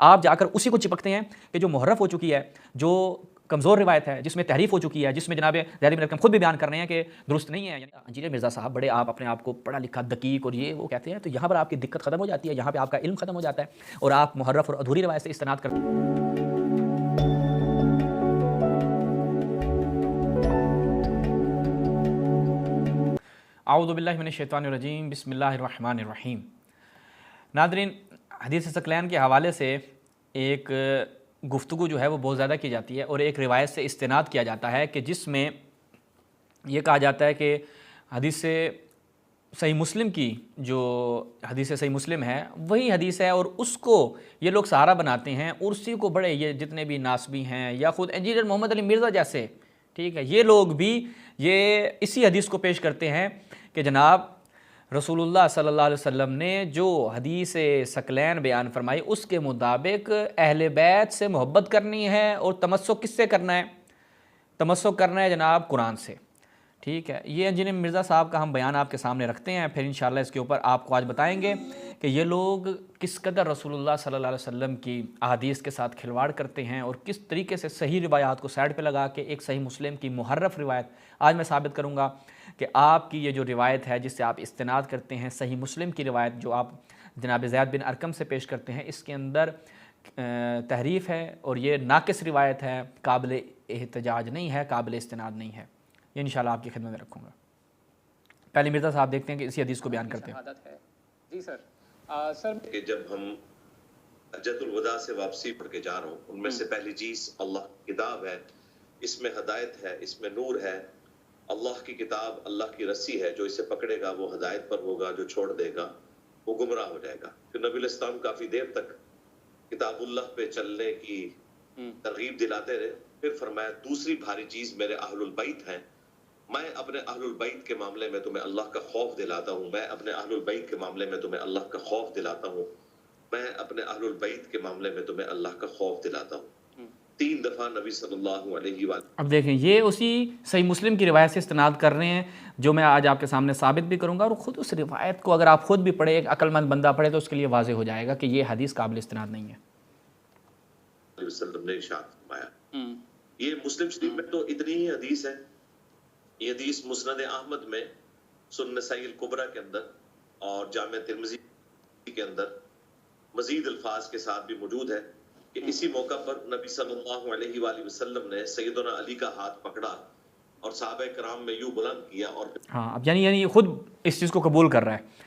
آپ جا کر اسی کو چپکتے ہیں کہ جو محرف ہو چکی ہے، جو کمزور روایت ہے، جس میں تحریف ہو چکی ہے، جس میں جناب زید بن ارقم خود بھی بیان کر رہے ہیں کہ درست نہیں ہے. انجینئر مرزا صاحب بڑے آپ اپنے آپ کو پڑھا لکھا دقیق اور یہ وہ کہتے ہیں، تو یہاں پر آپ کی دقت ختم ہو جاتی ہے، یہاں پہ آپ کا علم ختم ہو جاتا ہے اور آپ محرف اور ادھوری روایت سے استناد کرتے ہیں. اعوذ باللہ من الشیطان الرجیم، بسم اللہ الرحمن الرحیم. ناظرین، حدیث ثقلین کے حوالے سے ایک گفتگو جو ہے وہ بہت زیادہ کی جاتی ہے اور ایک روایت سے استناد کیا جاتا ہے کہ جس میں یہ کہا جاتا ہے کہ حدیث صحیح مسلم کی جو حدیث صحیح مسلم ہے وہی حدیث ہے، اور اس کو یہ لوگ سہارا بناتے ہیں اور اسی کو بڑے یہ جتنے بھی ناسبی ہیں یا خود انجینئر محمد علی مرزا جیسے، ٹھیک ہے، یہ لوگ بھی یہ اسی حدیث کو پیش کرتے ہیں کہ جناب رسول اللہ صلی اللہ علیہ وسلم نے جو حدیث ثقلین بیان فرمائی اس کے مطابق اہل بیت سے محبت کرنی ہے اور تمسک کس سے کرنا ہے؟ تمسک کرنا ہے جناب قرآن سے. ٹھیک ہے، یہ انجینئر مرزا صاحب کا ہم بیان آپ کے سامنے رکھتے ہیں، پھر انشاءاللہ اس کے اوپر آپ کو آج بتائیں گے کہ یہ لوگ کس قدر رسول اللہ صلی اللہ علیہ وسلم کی احادیث کے ساتھ کھلواڑ کرتے ہیں اور کس طریقے سے صحیح روایات کو سائڈ پہ لگا کے ایک صحیح مسلم کی محرف روایت آج میں ثابت کروں گا کہ آپ کی یہ جو روایت ہے جس سے آپ استناد کرتے ہیں، صحیح مسلم کی روایت جو آپ جناب زید بن ارقم سے پیش کرتے ہیں، اس کے اندر تحریف ہے اور یہ ناقص روایت ہے، قابل احتجاج نہیں ہے، قابل استناد نہیں ہے. یہ انشاءاللہ آپ کی خدمت میں رکھوں گا. پہلے مرزا صاحب دیکھتے ہیں کہ اسی حدیث کو بیان کرتے ہیں. جی سر. سر کہ جب ہم حجۃ الوداع سے واپسی پڑھ کے جا رہا ہوں، ان میں سے پہلی چیز اللہ کی کتاب ہے، اس میں ہدایت ہے، اس میں نور ہے. اللہ کی کتاب اللہ کی رسی ہے، جو اسے پکڑے گا وہ ہدایت پر ہوگا، جو چھوڑ دے گا وہ گمراہ ہو جائے گا. پھر نبی علیہ السلام کافی دیر تک کتاب اللہ پہ چلنے کی ترغیب دلاتے رہے. پھر فرمایا دوسری بھاری چیز میرے اہل البیت ہیں، میں اپنے اہل البیت کے معاملے میں تمہیں اللہ کا خوف دلاتا ہوں، میں اپنے اہل البیت کے معاملے میں تمہیں اللہ کا خوف دلاتا ہوں، میں اپنے اہل البیت کے معاملے میں تمہیں اللہ کا خوف دلاتا ہوں. 3 دفعہ نبی صلی اللہ علیہ وآلہ. اب دیکھیں یہ اسی صحیح مسلم کی روایت سے استناد کر رہے ہیں جو میں آج آپ کے سامنے ثابت بھی کروں گا، اور خود اس روایت کو اگر آپ خود بھی پڑھیں، ایک عقل مند بندہ پڑھے تو اس کے لیے واضح ہو جائے گا کہ یہ حدیث قابل استناد نہیں ہے. وسلم نے ارشاد فرمایا. یہ مسلم شریف میں تو اتنی ہی حدیث ہے. یہ حدیث مسند احمد میں، سنن نسائی الکبریٰ کے اندر اور جامع ترمذی کے اندر مزید الفاظ کے ساتھ بھی موجود ہے کہ اسی موقع پر نبی صلی اللہ علیہ وآلہ وسلم نے سیدنا علی کا ہاتھ پکڑا اور صحابہ کرام میں یوں بلند کیا. اور ہاں اب یعنی خود اس چیز کو قبول کر رہا ہے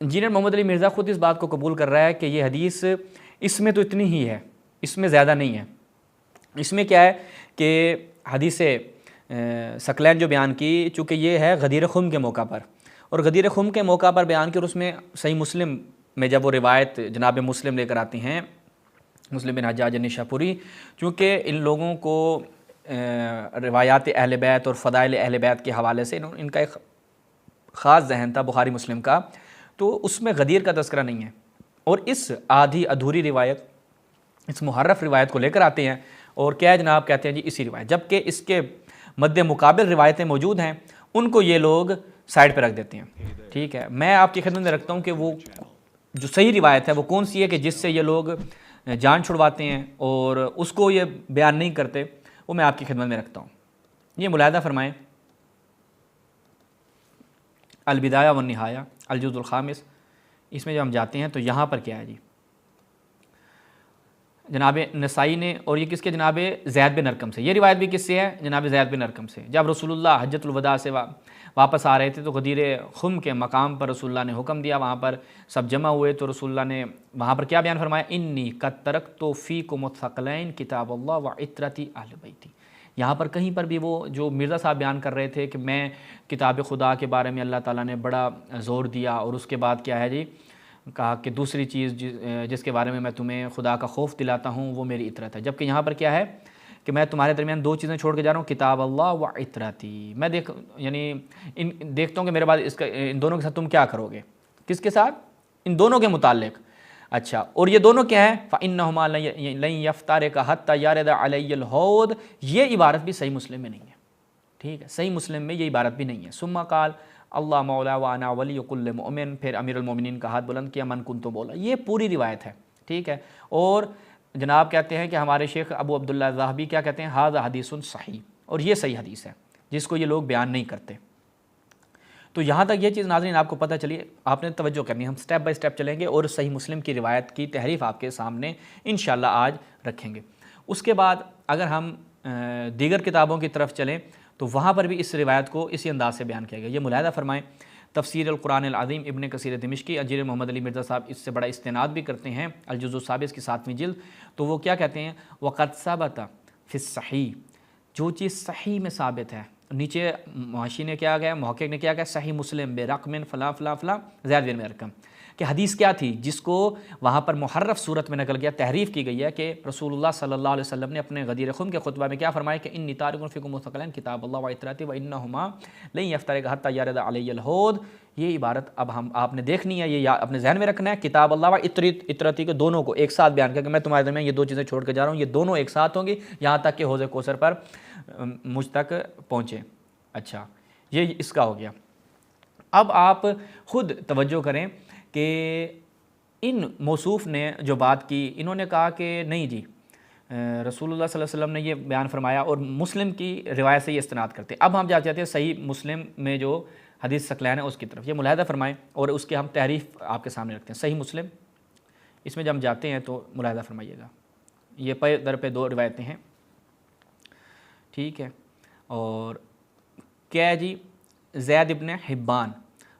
انجینئر محمد علی مرزا، خود اس بات کو قبول کر رہا ہے کہ یہ حدیث اس میں تو اتنی ہی ہے، اس میں زیادہ نہیں ہے. اس میں کیا ہے کہ حدیث ثقلین جو بیان کی، چونکہ یہ ہے غدیر خم کے موقع پر، اور غدیر خم کے موقع پر بیان کی، اور اس میں صحیح مسلم میں جب وہ روایت جناب مسلم لے کر آتے ہیں، مسلم بن حجاج النشاپوری، چونکہ ان لوگوں کو روایات اہل بیت اور فضائل اہل بیت کے حوالے سے ان کا ایک خاص ذہن تھا بخاری مسلم کا، تو اس میں غدیر کا تذکرہ نہیں ہے، اور اس آدھی ادھوری روایت، اس محرف روایت کو لے کر آتے ہیں اور کیا جناب کہتے ہیں جی اسی روایت، جبکہ اس کے مد مقابل روایتیں موجود ہیں ان کو یہ لوگ سائڈ پہ رکھ دیتے ہیں. ٹھیک ہے، میں آپ کی خدمت میں رکھتا ہوں کہ وہ جو صحیح روایت ہے وہ کون سی ہے کہ جس سے یہ لوگ جان چھڑواتے ہیں اور اس کو یہ بیان نہیں کرتے، وہ میں آپ کی خدمت میں رکھتا ہوں. یہ ملاحظہ فرمائیں، البدایہ والنہایہ الجزء الخامس، اس میں جب ہم جاتے ہیں تو یہاں پر کیا ہے جی، جناب نسائی نے، اور یہ کس کے؟ جناب زید بن ارقم سے. یہ روایت بھی کس سے ہے؟ جناب زید بن ارقم سے. جب رسول اللہ حجۃ الوداع سے واپس آ رہے تھے تو غدیر خم کے مقام پر رسول اللہ نے حکم دیا، وہاں پر سب جمع ہوئے تو رسول اللہ نے وہاں پر کیا بیان فرمایا؟ انی قد ترکت فیکم الثقلین کتاب اللہ وعترتی اہل بیتی. یہاں پر کہیں پر بھی وہ جو مرزا صاحب بیان کر رہے تھے کہ میں کتاب خدا کے بارے میں اللہ تعالیٰ نے بڑا زور دیا، اور اس کے بعد کیا ہے جی، کہا کہ دوسری چیز جس کے بارے میں میں تمہیں خدا کا خوف دلاتا ہوں وہ میری عطرت ہے. جبکہ یہاں پر کیا ہے کہ میں تمہارے درمیان 2 چیزیں چھوڑ کے جا رہا ہوں، کتاب اللہ و عطرتی. میں دیکھتا ہوں کہ میرے بعد ان دونوں کے ساتھ تم کیا کرو گے. کس کے ساتھ؟ ان دونوں کے متعلق. اچھا، اور یہ دونوں کیا ہیں؟ فَإِنَّهُمَا لَن يَفْتَرِقَ حَتَّى يَرِدَ عَلَيَّ الْحَوْض. یہ عبارت بھی صحیح مسلم میں نہیں ہے. ٹھیک ہے، صحیح مسلم میں یہ عبارت بھی نہیں ہے. ثم قال اللہ مولا وانا ولی کل مؤمن. پھر امیر المومنین کا ہاتھ بلند کیا، من کنت بولا. یہ پوری روایت ہے. ٹھیک ہے. اور جناب کہتے ہیں کہ ہمارے شیخ ابو عبداللہ الذہبی کیا کہتے ہیں، ھذا حدیث صحیح، اور یہ صحیح حدیث ہے جس کو یہ لوگ بیان نہیں کرتے. تو یہاں تک یہ چیز ناظرین آپ کو پتہ چلی، آپ نے توجہ کرنی ہے. ہم سٹیپ بائی سٹیپ چلیں گے اور صحیح مسلم کی روایت کی تحریف آپ کے سامنے انشاءاللہ آج رکھیں گے. اس کے بعد اگر ہم دیگر کتابوں کی طرف چلیں تو وہاں پر بھی اس روایت کو اسی انداز سے بیان کیا گیا. یہ ملاحظہ فرمائیں، تفسیر القرآن العظیم ابن کثیر دمشقی انجیر محمد علی مرزا صاحب اس سے بڑا استناد بھی کرتے ہیں، الجزء السادس کی 7ویں جلد. تو وہ کیا کہتے ہیں، وقد ثبت فی الصحیح، جو چیز صحیح میں ثابت ہے. نیچے محاشی نے کیا گیا، محقق نے کیا گیا، صحیح مسلم بے رقم فلاں فلاں فلاں زید بن ارقم، کہ حدیث کیا تھی جس کو وہاں پر محرف صورت میں نقل گیا، تحریف کی گئی ہے کہ رسول اللہ صلی اللہ علیہ وسلم نے اپنے غدیر خم کے خطبہ میں کیا فرمایا کہ انی تارک فیکم مثقلین کتاب اللہ و اطراتی و انہما لن یفترقا حتی یرد علی الحوض. یہ عبارت اب آپ نے دیکھنی ہے، یہ اپنے ذہن میں رکھنا ہے. کتاب اللہ و اطراتی کے دونوں کو ایک ساتھ بیان کیا کہ میں تمہارے درمیان یہ دو چیزیں چھوڑ کے جا رہا ہوں، یہ دونوں ایک ساتھ ہوں گی یہاں تک کہ حوض کوثر پر مجھ تک پہنچے. اچھا، یہ اس کا ہو گیا. اب آپ خود توجہ کریں کہ ان موصوف نے جو بات کی، انہوں نے کہا کہ نہیں جی رسول اللہ صلی اللہ علیہ وسلم نے یہ بیان فرمایا، اور مسلم کی روایت سے یہ استناد کرتے. اب ہم جا چاہتے ہیں صحیح مسلم میں جو حدیث ثقلین ہے اس کی طرف. یہ ملاحظہ فرمائیں اور اس کے ہم تحریف آپ کے سامنے رکھتے ہیں. صحیح مسلم اس میں جب ہم جاتے ہیں تو ملاحظہ فرمائیے گا، یہ پے در پہ 2 روایتیں ہیں، ٹھیک ہے. اور کیا ہے جی، زید ابن حبان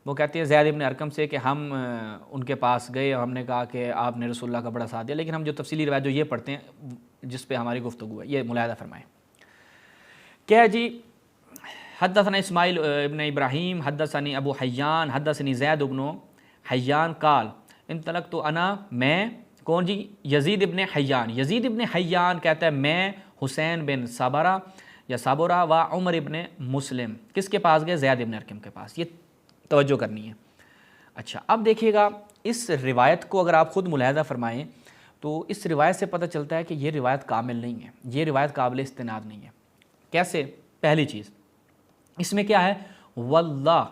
وہ کہتے ہیں زید ابن ارقم سے کہ ہم ان کے پاس گئے اور ہم نے کہا کہ آپ نے رسول اللہ کا بڑا ساتھ دیا، لیکن ہم جو تفصیلی روایت جو یہ پڑھتے ہیں جس پہ ہماری گفتگو ہے، یہ ملاحظہ فرمائیں. کیا ہے جی، حدثنا اسماعیل ابن ابراہیم حدثنی ابو حیان حدثنی زید ابن حیان قال انطلقت انا، میں کون جی، یزید ابن حیان. یزید ابن حیان کہتا ہے میں حسین بن صابرہ یا صابرہ و عمر ابن مسلم کس کے پاس گئے، زید ابن ارقم کے پاس. یہ توجہ کرنی ہے. اچھا، اب دیکھیے گا اس روایت کو اگر آپ خود ملاحظہ فرمائیں تو اس روایت سے پتہ چلتا ہے کہ یہ روایت کامل نہیں ہے، یہ روایت قابل استناد نہیں ہے. کیسے؟ پہلی چیز اس میں کیا ہے، واللہ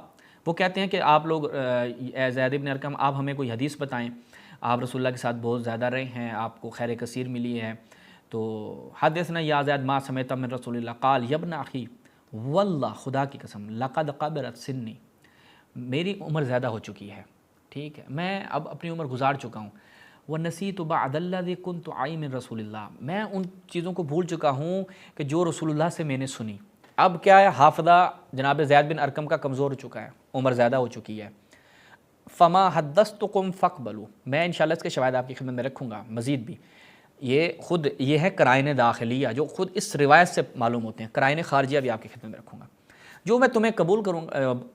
وہ کہتے ہیں کہ آپ لوگ اے زید ابن ارقم آپ ہمیں کوئی حدیث بتائیں، آپ رسول اللہ کے ساتھ بہت زیادہ رہے ہیں، آپ کو خیر کثیر ملی ہے. تو حدثنا یا زید ما سمعت من رسول اللہ قال یا ابن اخی واللہ، خدا کی قسم، لقد قبرت سنی، میری عمر زیادہ ہو چکی ہے، ٹھیک ہے، میں اب اپنی عمر گزار چکا ہوں. وَنَسِيتُ بَعْدَ الَّذِي كُنْتُ عَيْ مِن رسول اللہ، میں ان چیزوں کو بھول چکا ہوں کہ جو رسول اللہ سے میں نے سنی. اب کیا ہے، حافظہ جناب زید بن ارقم کا کمزور ہو چکا ہے، عمر زیادہ ہو چکی ہے. فما حدثتکم فاقبلوا، میں انشاءاللہ اس کے شواہد آپ کی خدمت میں رکھوں گا مزید بھی. یہ ہے قرائن داخلیہ جو خود اس روایت سے معلوم ہوتے ہیں، قرائن خارجیہ بھی آپ کی خدمت میں رکھوں گا. جو میں تمہیں قبول کروں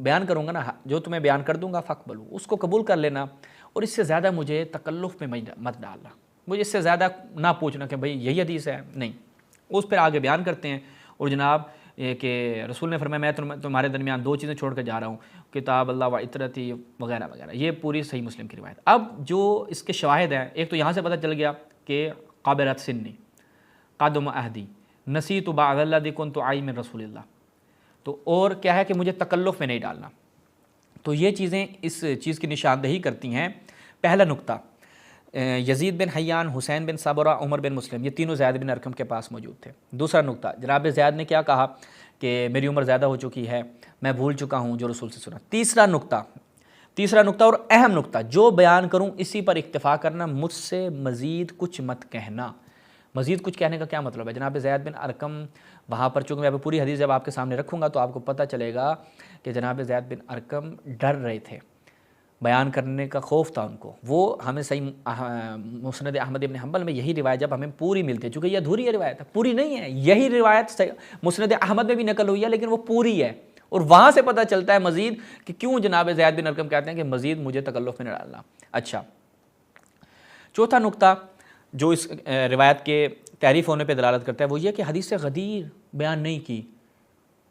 بیان کروں گا نا، جو تمہیں بیان کر دوں گا فاقبلوا، اس کو قبول کر لینا، اور اس سے زیادہ مجھے تکلف میں مت ڈالنا، مجھے اس سے زیادہ نہ پوچھنا کہ بھئی یہی حدیث ہے، نہیں. اس پھر آگے بیان کرتے ہیں اور جناب کہ رسول نے فرمایا میں تمہارے درمیان 2 چیزیں چھوڑ کر جا رہا ہوں، کتاب اللہ و اطرتی وغیرہ وغیرہ. یہ پوری صحیح مسلم کی روایت. اب جو اس کے شواہد ہیں، ایک تو یہاں سے پتہ چل گیا کہ قابرت سنی، قدم اہدی، نسیت بعد الذی کنت عی من رسول اللہ. تو اور کیا ہے کہ مجھے تکلف میں نہیں ڈالنا. تو یہ چیزیں اس چیز کی نشاندہی کرتی ہیں. پہلا نقطہ، یزید بن حیان، حسین بن صابرہ، عمر بن مسلم، یہ تینوں زید بن ارقم کے پاس موجود تھے. دوسرا نقطہ، جناب زید نے کیا کہا کہ میری عمر زیادہ ہو چکی ہے، میں بھول چکا ہوں جو رسول سے سنا. تیسرا نقطہ اور اہم نقطہ جو بیان کروں اسی پر اکتفا کرنا، مجھ سے مزید کچھ مت کہنا. مزید کچھ کہنے کا کیا مطلب ہے؟ جناب زید بن ارقم وہاں پر، چونکہ میں پوری حدیث جب آپ کے سامنے رکھوں گا تو آپ کو پتہ چلے گا کہ جناب زید بن ارقم ڈر رہے تھے، بیان کرنے کا خوف تھا ان کو. وہ ہمیں صحیح مسند احمد ابن حنبل میں یہی روایت جب ہمیں پوری ملتی ہے، چونکہ یہ ادھوری روایت ہے، پوری نہیں ہے، یہی روایت مسند احمد میں بھی نقل ہوئی ہے لیکن وہ پوری ہے، اور وہاں سے پتہ چلتا ہے مزید کہ کیوں جناب زید بن ارقم کہتے ہیں کہ مزید مجھے تکلف میں نہ ڈالنا. اچھا، چوتھا نقطہ جو اس روایت کے تعریف ہونے پہ دلالت کرتا ہے وہ یہ کہ حدیث غدیر بیان نہیں کی.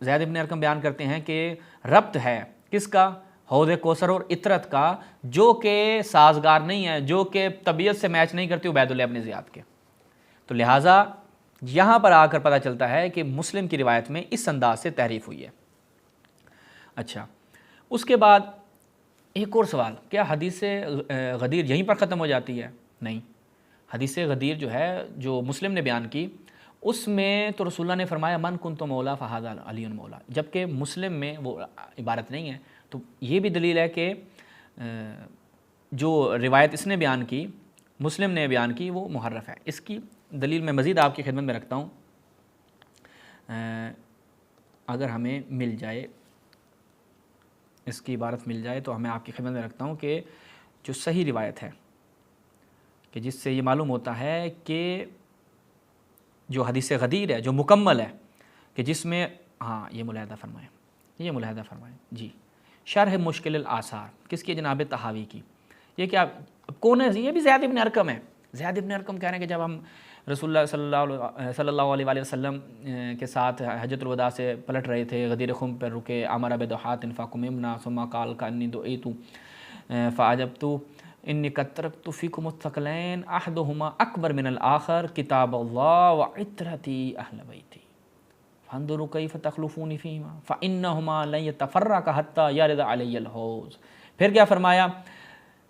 زید بن ارقم بیان کرتے ہیں کہ ربط ہے کس کا؟ حوض کوثر اور اطرت کا، جو کہ سازگار نہیں ہے، جو کہ طبیعت سے میچ نہیں کرتی عبید اللہ ابن زیاد کے۔ تو لہٰذا یہاں پر آ کر پتہ چلتا ہے کہ مسلم کی روایت میں اس انداز سے تحریف ہوئی ہے۔ اچھا، اس کے بعد ایک اور سوال، کیا حدیث غدیر یہیں پر ختم ہو جاتی ہے؟ نہیں، حدیث غدیر جو ہے جو مسلم نے بیان کی، اس میں تو رسول اللہ نے فرمایا من کنت مولا فہذا علی مولا، جبکہ مسلم میں وہ عبارت نہیں ہے۔ تو یہ بھی دلیل ہے کہ جو روایت اس نے بیان کی، مسلم نے بیان کی، وہ محرف ہے۔ اس کی دلیل میں مزید آپ کی خدمت میں رکھتا ہوں، اگر ہمیں مل جائے، اس کی عبارت مل جائے تو ہمیں آپ کی خدمت میں رکھتا ہوں کہ جو صحیح روایت ہے کہ جس سے یہ معلوم ہوتا ہے کہ جو حدیث غدیر ہے جو مکمل ہے، کہ جس میں یہ ملاحظہ فرمائیں جی، شرح مشکل الآثار کس کی؟ جناب طحاوی کی۔ یہ کیا کون ہے؟ یہ بھی زید بن ارقم ہے۔ زید بن ارقم کہہ رہے ہیں کہ جب ہم رسول اللہ صلی اللہ علیہ وسلم کے ساتھ حجۃ الوداع سے پلٹ رہے تھے، غدیر خم پر رکے، امر بدحات فقمنا ثم قال کانی دعیت فعجبت انی قد ترکت فیکم الثقلین احدہما اکبر من الآخر کتاب اللہ وعطرتی اہل بیتی فانظروا کیف تخلفون فیہما فانہما لن یتفرقا حتی یرد علی الحوض۔ پھر کیا فرمایا؟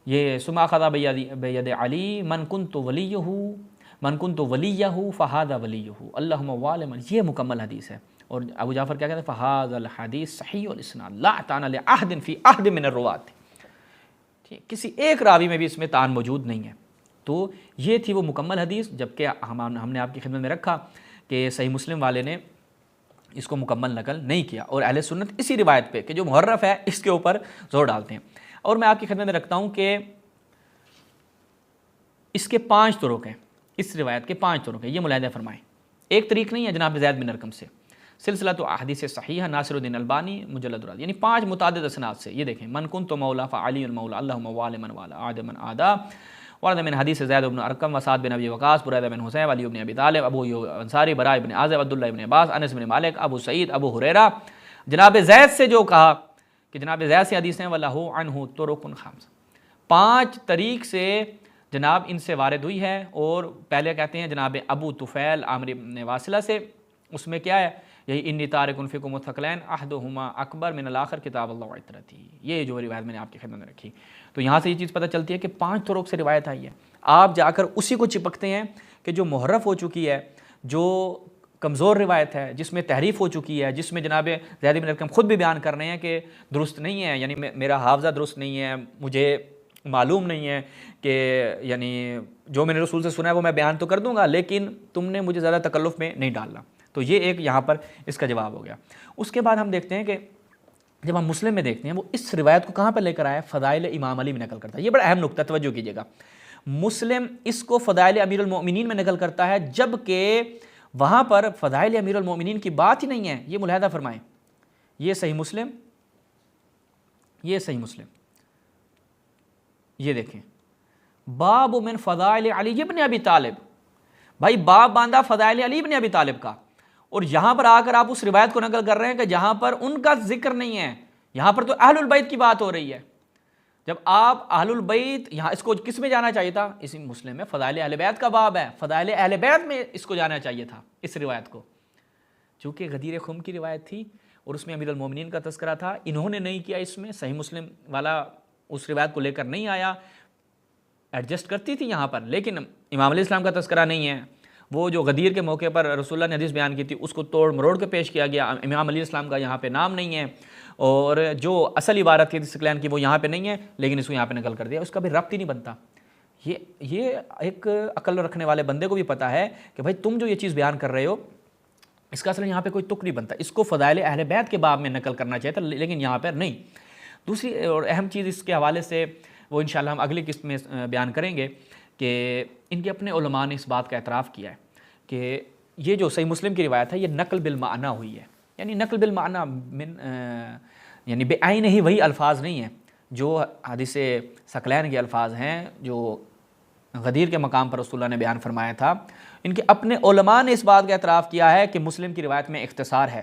یہ ثم اخذ بید علی من کنت ولیہ فہذا ولیہ اللہم والم، یہ مکمل حدیث ہے۔ اور ابو جعفر کیا کہتے ہیں؟ فہذا الحدیث صحیح الاسناد لا تعن لعہد فی عہد من الرواة، کسی ایک راوی میں بھی اس میں تعان موجود نہیں ہے۔ تو یہ تھی وہ مکمل حدیث، جبکہ ہم نے آپ کی خدمت میں رکھا کہ صحیح مسلم والے نے اس کو مکمل نقل نہیں کیا، اور اہل سنت اسی روایت پہ کہ جو محرف ہے اس کے اوپر زور ڈالتے ہیں۔ اور میں آپ کی خدمت میں رکھتا ہوں کہ اس کے 5 طرق ہیں، اس روایت کے 5 طرق ہیں، یہ ملاحظہ فرمائیں۔ ایک طریق نہیں ہے جناب زید بن ارقم سے، سلسلہ تو احادیث صحیحہ ناصر الدین البانی مجلد الراد، یعنی 5 متعدد اسناد سے۔ یہ دیکھیں، من کنت مولا فعلی المولا اللہم والی من والا عاد من عادا، ورد من حدیث زید بن ارقم وسعد بن ابی وقاص بریدہ بن حسین علی بن ابی طالب ابو ایوب انصاری براء بن عازب عبداللہ بن عباس انس بن مالک ابو سعید ابو ہریرہ۔ جناب زید سے جو کہا کہ جناب زید سے حدیث ہیں وَلَهُ عَنْهُ طُرُقٌ خَمْسَ، 5 طریق سے جناب ان سے وارد ہوئی ہے۔ اور پہلے کہتے ہیں جناب ابو طفیل عامر بن واصلہ سے، اس میں کیا ہے؟ یہی انی تارک فیکم الثقلین احدہما اکبر من الآخر کتاب اللہ وعطرتی، یہ جو روایت میں نے آپ کی خدمت میں رکھی۔ تو یہاں سے یہ چیز پتہ چلتی ہے کہ 5 طرق سے روایت آئی ہے۔ آپ جا کر اسی کو چپکتے ہیں کہ جو محرف ہو چکی ہے، جو کمزور روایت ہے، جس میں تحریف ہو چکی ہے، جس میں جناب زید بن ارقم خود بھی بیان کر رہے ہیں کہ درست نہیں ہے، یعنی میرا حافظہ درست نہیں ہے، مجھے معلوم نہیں ہے کہ یعنی جو میں نے رسول سے سنا ہے وہ میں بیان تو کر دوں گا، لیکن تم نے مجھے زیادہ تکلف میں نہیں ڈالنا۔ تو یہ ایک یہاں پر اس کا جواب ہو گیا۔ اس کے بعد ہم دیکھتے ہیں کہ جب ہم مسلم میں دیکھتے ہیں وہ اس روایت کو کہاں پر لے کر آیا؟ فضائل امام علی میں نقل کرتا ہے۔ یہ بڑا اہم نقطہ، توجہ کیجیے گا۔ مسلم اس کو فضائل امیر المؤمنین میں نقل کرتا ہے، جبکہ وہاں پر فضائل امیر المؤمنین کی بات ہی نہیں ہے۔ یہ ملاحظہ فرمائیں، یہ صحیح مسلم، یہ صحیح مسلم، یہ دیکھیں باب من فضائل علی ابن ابی طالب، بھائی باب باندھا فضائل علی ابن ابی طالب کا، اور یہاں پر آ کر آپ اس روایت کو نقل کر رہے ہیں کہ جہاں پر ان کا ذکر نہیں ہے، یہاں پر تو اہل البیت کی بات ہو رہی ہے۔ جب آپ اہل البیت، یہاں اس کو کس میں جانا چاہیے تھا؟ اسی مسلم میں فضائل اہل بیت کا باب ہے، فضائل اہل بیت میں اس کو جانا چاہیے تھا، اس روایت کو، چونکہ غدیر خم کی روایت تھی اور اس میں امیر المومنین کا تذکرہ تھا، انہوں نے نہیں کیا، اس میں صحیح مسلم والا اس روایت کو لے کر نہیں آیا، ایڈجسٹ کرتی تھی یہاں پر، لیکن امام علیہ السلام کا تذکرہ نہیں ہے۔ وہ جو غدیر کے موقع پر رسول اللہ نے حدیث بیان کی تھی اس کو توڑ مروڑ کے پیش کیا گیا، امام علیہ السلام کا یہاں پہ نام نہیں ہے، اور جو اصل عبارت تھی ثقلین کی وہ یہاں پہ نہیں ہے، لیکن اس کو یہاں پہ نقل کر دیا، اس کا بھی ربط ہی نہیں بنتا۔ یہ ایک عقل رکھنے والے بندے کو بھی پتہ ہے کہ بھائی تم جو یہ چیز بیان کر رہے ہو اس کا اصل یہاں پہ کوئی تک نہیں بنتا، اس کو فضائل اہل بیت کے باب میں نقل کرنا چاہیے تھا، لیکن یہاں پر نہیں۔ دوسری اور اہم چیز اس کے حوالے سے وہ انشاءاللہ ہم اگلی قسط میں بیان کریں گے کہ ان کے اپنے علماء نے اس بات کا اعتراف کیا ہے کہ یہ جو صحیح مسلم کی روایت ہے یہ نقل بالمعنی ہوئی ہے، یعنی نقل بالمعنی یعنی بے عین ہی وہی الفاظ نہیں ہیں جو حدیث ثقلین کے الفاظ ہیں جو غدیر کے مقام پر رسول اللہ نے بیان فرمایا تھا۔ ان کے اپنے علماء نے اس بات کا اعتراف کیا ہے کہ مسلم کی روایت میں اختصار ہے،